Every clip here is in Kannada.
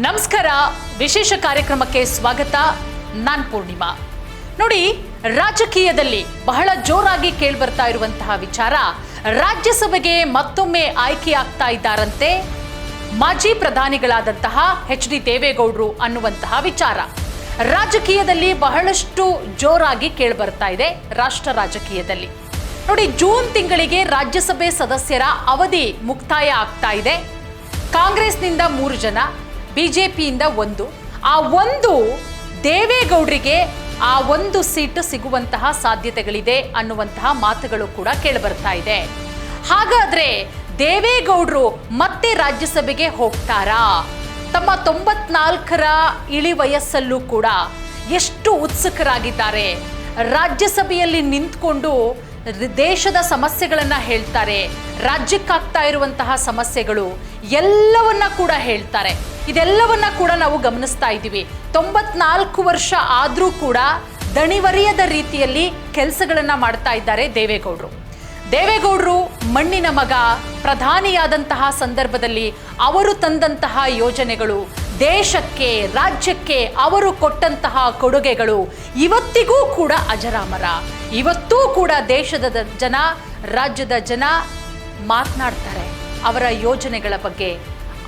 ನಮಸ್ಕಾರ, ವಿಶೇಷ ಕಾರ್ಯಕ್ರಮಕ್ಕೆ ಸ್ವಾಗತ. ನಾನು ಪೂರ್ಣಿಮಾ. ನೋಡಿ, ರಾಜಕೀಯದಲ್ಲಿ ಬಹಳ ಜೋರಾಗಿ ಕೇಳಿಬರ್ತಾ ಇರುವಂತಹ ವಿಚಾರ, ರಾಜ್ಯಸಭೆಗೆ ಮತ್ತೊಮ್ಮೆ ಆಯ್ಕೆಯಾಗ್ತಾ ಇದ್ದಾರಂತೆ ಮಾಜಿ ಪ್ರಧಾನಿಗಳಾದಂತಹ ಎಚ್.ಡಿ. ದೇವೇಗೌಡರು ಅನ್ನುವಂತಹ ವಿಚಾರ ರಾಜಕೀಯದಲ್ಲಿ ಬಹಳಷ್ಟು ಜೋರಾಗಿ ಕೇಳಿಬರ್ತಾ ಇದೆ. ರಾಷ್ಟ್ರ ರಾಜಕೀಯದಲ್ಲಿ ನೋಡಿ, ಜೂನ್ ತಿಂಗಳಿಗೆ ರಾಜ್ಯಸಭೆ ಸದಸ್ಯರ ಅವಧಿ ಮುಕ್ತಾಯ ಆಗ್ತಾ ಇದೆ. ಕಾಂಗ್ರೆಸ್ನಿಂದ 3 ಜನ, ಬಿಜೆಪಿಯಿಂದ 1. ಆ 1 ದೇವೇಗೌಡರಿಗೆ ಆ 1 ಸೀಟು ಸಿಗುವಂತಹ ಸಾಧ್ಯತೆಗಳಿದೆ ಅನ್ನುವಂತಹ ಮಾತುಗಳು ಕೂಡ ಕೇಳಿಬರ್ತಾ ಇದೆ. ಹಾಗಾದ್ರೆ ದೇವೇಗೌಡರು ಮತ್ತೆ ರಾಜ್ಯಸಭೆಗೆ ಹೋಗ್ತಾರಾ? ತಮ್ಮ 94ರ ಇಳಿ ವಯಸ್ಸಲ್ಲೂ ಕೂಡ ಎಷ್ಟು ಉತ್ಸುಕರಾಗಿದ್ದಾರೆ. ರಾಜ್ಯಸಭೆಯಲ್ಲಿ ನಿಂತ್ಕೊಂಡು ದೇಶದ ಸಮಸ್ಯೆಗಳನ್ನ ಹೇಳ್ತಾರೆ, ರಾಜ್ಯಕ್ಕಾಗ್ತಾ ಇರುವಂತಹ ಸಮಸ್ಯೆಗಳು ಎಲ್ಲವನ್ನ ಕೂಡ ಹೇಳ್ತಾರೆ. ಇದೆಲ್ಲವನ್ನ ಕೂಡ ನಾವು ಗಮನಿಸ್ತಾ ಇದ್ದೀವಿ. 94 ವರ್ಷ ಆದ್ರೂ ಕೂಡ ದಣಿವರಿಯದ ರೀತಿಯಲ್ಲಿ ಕೆಲಸಗಳನ್ನ ಮಾಡ್ತಾ ಇದ್ದಾರೆ ದೇವೇಗೌಡರು ಮಣ್ಣಿನ ಮಗ. ಪ್ರಧಾನಿಯಾದಂತಹ ಸಂದರ್ಭದಲ್ಲಿ ಅವರು ತಂದಂತಹ ಯೋಜನೆಗಳು, ದೇಶಕ್ಕೆ, ರಾಜ್ಯಕ್ಕೆ ಅವರು ಕೊಟ್ಟಂತಹ ಕೊಡುಗೆಗಳು ಇವತ್ತಿಗೂ ಕೂಡ ಅಜರಾಮರ. ಇವತ್ತೂ ಕೂಡ ದೇಶದ ಜನ, ರಾಜ್ಯದ ಜನ ಮಾತನಾಡ್ತಾರೆ ಅವರ ಯೋಜನೆಗಳ ಬಗ್ಗೆ.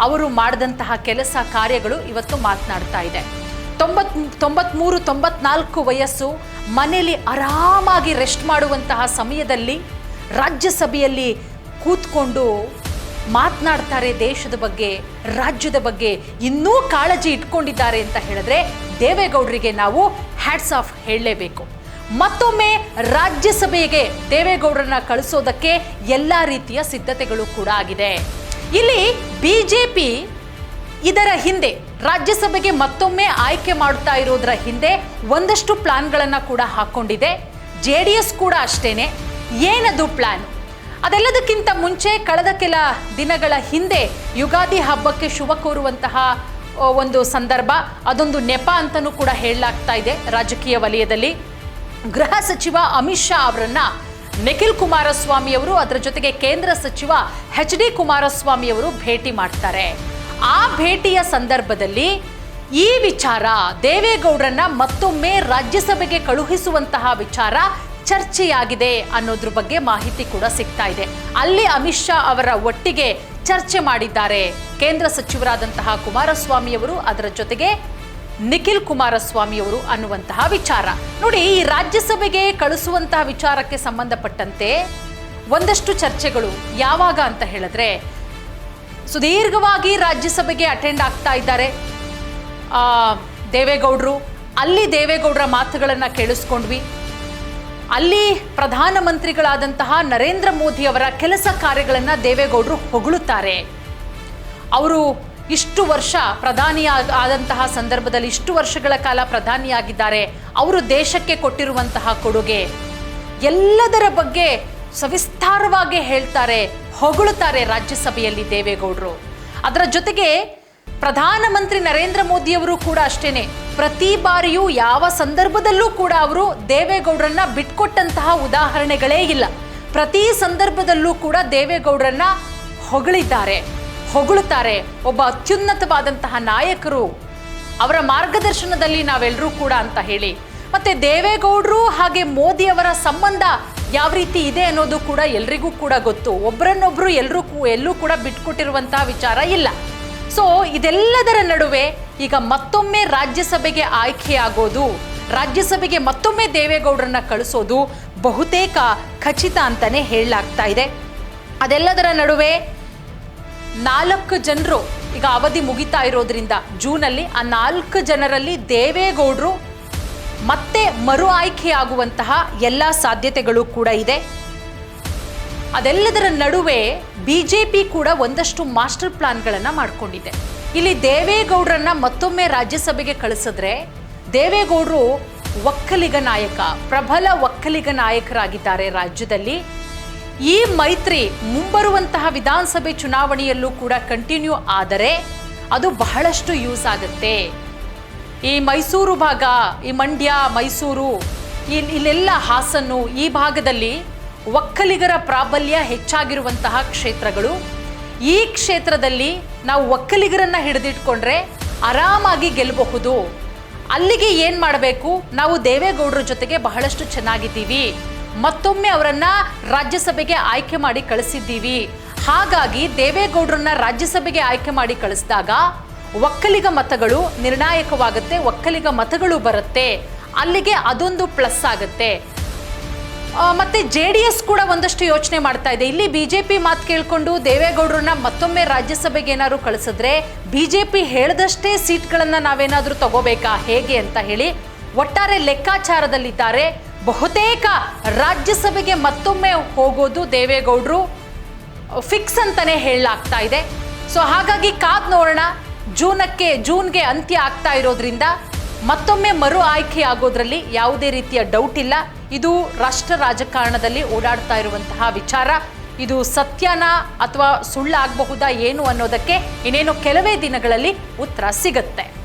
ಅವರು ಮಾಡಿದಂತಹ ಕೆಲಸ ಕಾರ್ಯಗಳು ಇವತ್ತು ಮಾತನಾಡ್ತಾ ಇದೆ. 93-94 ವಯಸ್ಸು, ಮನೆಯಲ್ಲಿ ಆರಾಮಾಗಿ ರೆಸ್ಟ್ ಮಾಡುವಂತಹ ಸಮಯದಲ್ಲಿ ರಾಜ್ಯಸಭೆಯಲ್ಲಿ ಕೂತ್ಕೊಂಡು ಮಾತನಾಡ್ತಾರೆ ದೇಶದ ಬಗ್ಗೆ, ರಾಜ್ಯದ ಬಗ್ಗೆ. ಇನ್ನೂ ಕಾಳಜಿ ಇಟ್ಕೊಂಡಿದ್ದಾರೆ ಅಂತ ಹೇಳಿದ್ರೆ ದೇವೇಗೌಡರಿಗೆ ನಾವು ಹ್ಯಾಟ್ಸ್ ಆಫ್ ಹೇಳಲೇಬೇಕು. ಮತ್ತೊಮ್ಮೆ ರಾಜ್ಯಸಭೆಗೆ ದೇವೇಗೌಡರನ್ನ ಕಳಿಸೋದಕ್ಕೆ ಎಲ್ಲ ರೀತಿಯ ಸಿದ್ಧತೆಗಳು ಕೂಡ ಆಗಿದೆ. ಇಲ್ಲಿ ಬಿಜೆಪಿ ಇದರ ಹಿಂದೆ ರಾಜ್ಯಸಭೆಗೆ ಮತ್ತೊಮ್ಮೆ ಆಯ್ಕೆ ಮಾಡ್ತಾ ಇರೋದರ ಹಿಂದೆ ಒಂದಷ್ಟು ಪ್ಲಾನ್ಗಳನ್ನ ಕೂಡ ಹಾಕೊಂಡಿದೆ. JDS ಕೂಡ ಅಷ್ಟೇನೆ. ಏನದು ಪ್ಲಾನ್? ಅದೆಲ್ಲದಕ್ಕಿಂತ ಮುಂಚೆ ಕಳೆದ ಕೆಲ ದಿನಗಳ ಹಿಂದೆ ಯುಗಾದಿ ಹಬ್ಬಕ್ಕೆ ಶುಭ ಕೋರುವಂತಹ ಒಂದು ಸಂದರ್ಭ, ಅದೊಂದು ನೆಪ ಅಂತಲೂ ಕೂಡ ಹೇಳಲಾಗ್ತಾ ಇದೆ ರಾಜಕೀಯ ವಲಯದಲ್ಲಿ. ಗೃಹ ಸಚಿವ ಅಮಿತ್ ಶಾ ಅವರನ್ನ ನಿಖಿಲ್ ಕುಮಾರಸ್ವಾಮಿ ಅವರು, ಅದರ ಜೊತೆಗೆ ಕೇಂದ್ರ ಸಚಿವ ಎಚ್.ಡಿ. ಕುಮಾರಸ್ವಾಮಿ ಅವರು ಭೇಟಿ ಮಾಡ್ತಾರೆ. ಆ ಭೇಟಿಯ ಸಂದರ್ಭದಲ್ಲಿ ಈ ವಿಚಾರ, ದೇವೇಗೌಡರನ್ನ ಮತ್ತೊಮ್ಮೆ ರಾಜ್ಯಸಭೆಗೆ ಕಳುಹಿಸುವಂತಹ ವಿಚಾರ ಚರ್ಚೆಯಾಗಿದೆ ಅನ್ನೋದ್ರ ಬಗ್ಗೆ ಮಾಹಿತಿ ಕೂಡ ಸಿಗ್ತಾ ಇದೆ. ಅಲ್ಲಿ ಅಮಿತ್ ಶಾ ಅವರ ಒಟ್ಟಿಗೆ ಚರ್ಚೆ ಮಾಡಿದ್ದಾರೆ ಕೇಂದ್ರ ಸಚಿವರಾದಂತಹ ಕುಮಾರಸ್ವಾಮಿ ಅವರು, ಅದರ ಜೊತೆಗೆ ನಿಖಿಲ್ ಕುಮಾರಸ್ವಾಮಿ ಅವರು ಅನ್ನುವಂತಹ ವಿಚಾರ. ನೋಡಿ, ಈ ರಾಜ್ಯಸಭೆಗೆ ಕಳಿಸುವಂತಹ ವಿಚಾರಕ್ಕೆ ಸಂಬಂಧಪಟ್ಟಂತೆ ಒಂದಷ್ಟು ಚರ್ಚೆಗಳು ಯಾವಾಗ ಅಂತ ಹೇಳಿದ್ರೆ, ಸುದೀರ್ಘವಾಗಿ ರಾಜ್ಯಸಭೆಗೆ ಅಟೆಂಡ್ ಆಗ್ತಾ ಇದ್ದಾರೆ ದೇವೇಗೌಡರು. ಅಲ್ಲಿ ದೇವೇಗೌಡರ ಮಾತುಗಳನ್ನು ಕೇಳಿಸ್ಕೊಂಡ್ವಿ. ಅಲ್ಲಿ ಪ್ರಧಾನಮಂತ್ರಿಗಳಾದಂತಹ ನರೇಂದ್ರ ಮೋದಿ ಅವರ ಕೆಲಸ ಕಾರ್ಯಗಳನ್ನು ದೇವೇಗೌಡರು ಹೊಗಳುತ್ತಾರೆ. ಅವರು ಇಷ್ಟು ವರ್ಷ ಆದಂತಹ ಸಂದರ್ಭದಲ್ಲಿ, ಇಷ್ಟು ವರ್ಷಗಳ ಕಾಲ ಪ್ರಧಾನಿಯಾಗಿದ್ದಾರೆ, ಅವರು ದೇಶಕ್ಕೆ ಕೊಟ್ಟಿರುವಂತಹ ಕೊಡುಗೆ ಎಲ್ಲದರ ಬಗ್ಗೆ ಸವಿಸ್ತಾರವಾಗಿ ಹೇಳ್ತಾರೆ, ಹೊಗಳುತ್ತಾರೆ ರಾಜ್ಯಸಭೆಯಲ್ಲಿ ದೇವೇಗೌಡರು. ಅದರ ಜೊತೆಗೆ ಪ್ರಧಾನಮಂತ್ರಿ ನರೇಂದ್ರ ಮೋದಿಯವರು ಕೂಡ ಅಷ್ಟೇನೆ. ಪ್ರತಿ ಬಾರಿಯೂ ಯಾವ ಸಂದರ್ಭದಲ್ಲೂ ಕೂಡ ಅವರು ದೇವೇಗೌಡರನ್ನ ಬಿಟ್ಕೊಟ್ಟಂತಹ ಉದಾಹರಣೆಗಳೇ ಇಲ್ಲ. ಪ್ರತಿ ಸಂದರ್ಭದಲ್ಲೂ ಕೂಡ ದೇವೇಗೌಡರನ್ನ ಹೊಗಳುತ್ತಾರೆ. ಒಬ್ಬ ಅತ್ಯುನ್ನತವಾದಂತಹ ನಾಯಕರು, ಅವರ ಮಾರ್ಗದರ್ಶನದಲ್ಲಿ ನಾವೆಲ್ಲರೂ ಕೂಡ ಅಂತ ಹೇಳಿ. ಮತ್ತೆ ದೇವೇಗೌಡರು ಹಾಗೆ ಮೋದಿ ಅವರ ಸಂಬಂಧ ಯಾವ ರೀತಿ ಇದೆ ಅನ್ನೋದು ಕೂಡ ಎಲ್ರಿಗೂ ಕೂಡ ಗೊತ್ತು. ಒಬ್ಬರನ್ನೊಬ್ರು ಎಲ್ಲೂ ಕೂಡ ಬಿಟ್ಕೊಟ್ಟಿರುವಂತಹ ವಿಚಾರ ಇಲ್ಲ. ಸೊ ಇದೆಲ್ಲದರ ನಡುವೆ ಈಗ ಮತ್ತೊಮ್ಮೆ ರಾಜ್ಯಸಭೆಗೆ ಆಯ್ಕೆಯಾಗೋದು, ರಾಜ್ಯಸಭೆಗೆ ಮತ್ತೊಮ್ಮೆ ದೇವೇಗೌಡರನ್ನ ಕಳಿಸೋದು ಬಹುತೇಕ ಖಚಿತ ಅಂತಾನೆ ಹೇಳಲಾಗ್ತಾ ಇದೆ. ಅದೆಲ್ಲದರ ನಡುವೆ 4 ಜನರು ಈಗ ಅವಧಿ ಮುಗಿತಾ ಇರೋದ್ರಿಂದ ಜೂನಲ್ಲಿ ಆ 4 ಜನರಲ್ಲಿ ದೇವೇಗೌಡರು ಮತ್ತೆ ಮರು ಆಯ್ಕೆಯಾಗುವಂತಹ ಎಲ್ಲ ಸಾಧ್ಯತೆಗಳು ಕೂಡ ಇದೆ. ಅದೆಲ್ಲದರ ನಡುವೆ ಬಿಜೆಪಿ ಕೂಡ ಒಂದಷ್ಟು ಮಾಸ್ಟರ್ ಪ್ಲಾನ್ಗಳನ್ನು ಮಾಡಿಕೊಂಡಿದೆ. ಇಲ್ಲಿ ದೇವೇಗೌಡರನ್ನ ಮತ್ತೊಮ್ಮೆ ರಾಜ್ಯಸಭೆಗೆ ಕಳಿಸಿದ್ರೆ ದೇವೇಗೌಡರು ಒಕ್ಕಲಿಗ ನಾಯಕ, ಪ್ರಬಲ ಒಕ್ಕಲಿಗ ನಾಯಕರಾಗಿದ್ದಾರೆ ರಾಜ್ಯದಲ್ಲಿ. ಈ ಮೈತ್ರಿ ಮುಂಬರುವಂತಹ ವಿಧಾನಸಭೆ ಚುನಾವಣೆಯಲ್ಲೂ ಕೂಡ ಕಂಟಿನ್ಯೂ ಆದರೆ ಅದು ಬಹಳಷ್ಟು ಯೂಸ್ ಆಗುತ್ತೆ. ಈ ಮೈಸೂರು ಭಾಗ, ಈ ಮಂಡ್ಯ, ಮೈಸೂರು, ಇಲ್ಲೆಲ್ಲ ಹಾಸನ್ನು, ಈ ಭಾಗದಲ್ಲಿ ಒಕ್ಕಲಿಗರ ಪ್ರಾಬಲ್ಯ ಹೆಚ್ಚಾಗಿರುವಂತಹ ಕ್ಷೇತ್ರಗಳು. ಈ ಕ್ಷೇತ್ರದಲ್ಲಿ ನಾವು ಒಕ್ಕಲಿಗರನ್ನ ಹಿಡಿದಿಟ್ಕೊಂಡ್ರೆ ಆರಾಮಾಗಿ ಗೆಲ್ಲಬಹುದು. ಅಲ್ಲಿಗೆ ಏನು ಮಾಡಬೇಕು, ನಾವು ದೇವೇಗೌಡರ ಜೊತೆಗೆ ಬಹಳಷ್ಟು ಚೆನ್ನಾಗಿದ್ದೀವಿ, ಮತ್ತೊಮ್ಮೆ ಅವರನ್ನು ರಾಜ್ಯಸಭೆಗೆ ಆಯ್ಕೆ ಮಾಡಿ ಕಳಿಸಿದ್ದೀವಿ. ಹಾಗಾಗಿ ದೇವೇಗೌಡರನ್ನ ರಾಜ್ಯಸಭೆಗೆ ಆಯ್ಕೆ ಮಾಡಿ ಕಳಿಸಿದಾಗ ಒಕ್ಕಲಿಗ ಮತಗಳು ನಿರ್ಣಾಯಕವಾಗುತ್ತೆ, ಒಕ್ಕಲಿಗ ಮತಗಳು ಬರುತ್ತೆ, ಅಲ್ಲಿಗೆ ಅದೊಂದು ಪ್ಲಸ್ ಆಗುತ್ತೆ. ಮತ್ತು JDS ಕೂಡ ಒಂದಷ್ಟು ಯೋಚನೆ ಮಾಡ್ತಾ ಇದೆ. ಇಲ್ಲಿ BJP ಮಾತು ಕೇಳಿಕೊಂಡು ದೇವೇಗೌಡರನ್ನ ಮತ್ತೊಮ್ಮೆ ರಾಜ್ಯಸಭೆಗೆ ಏನಾದ್ರು ಕಳಿಸಿದ್ರೆ BJP ಹೇಳಿದಷ್ಟೇ ಸೀಟ್ಗಳನ್ನು ನಾವೇನಾದರೂ ತಗೋಬೇಕಾ ಹೇಗೆ ಅಂತ ಹೇಳಿ ಒಟ್ಟಾರೆ ಲೆಕ್ಕಾಚಾರದಲ್ಲಿದ್ದಾರೆ. ಬಹುತೇಕ ರಾಜ್ಯಸಭೆಗೆ ಮತ್ತೊಮ್ಮೆ ಹೋಗೋದು ದೇವೇಗೌಡರು ಫಿಕ್ಸ್ ಅಂತಲೇ ಹೇಳಲಾಗ್ತಾ ಇದೆ. ಸೊ ಹಾಗಾಗಿ ಕಾದ್ ನೋಡೋಣ. ಜೂನ್ಗೆ ಅಂತ್ಯ ಆಗ್ತಾ ಇರೋದ್ರಿಂದ ಮತ್ತೊಮ್ಮೆ ಮರು ಆಯ್ಕೆ ಆಗೋದ್ರಲ್ಲಿ ಯಾವುದೇ ರೀತಿಯ ಡೌಟ್ ಇಲ್ಲ. ಇದು ರಾಷ್ಟ್ರ ರಾಜಕಾರಣದಲ್ಲಿ ಓಡಾಡ್ತಾ ಇರುವಂತಹ ವಿಚಾರ. ಇದು ಸತ್ಯನಾ ಅಥವಾ ಸುಳ್ಳಾಗಬಹುದಾ ಏನು ಅನ್ನೋದಕ್ಕೆ ಇನ್ನೇನು ಕೆಲವೇ ದಿನಗಳಲ್ಲಿ ಉತ್ತರ ಸಿಗುತ್ತೆ.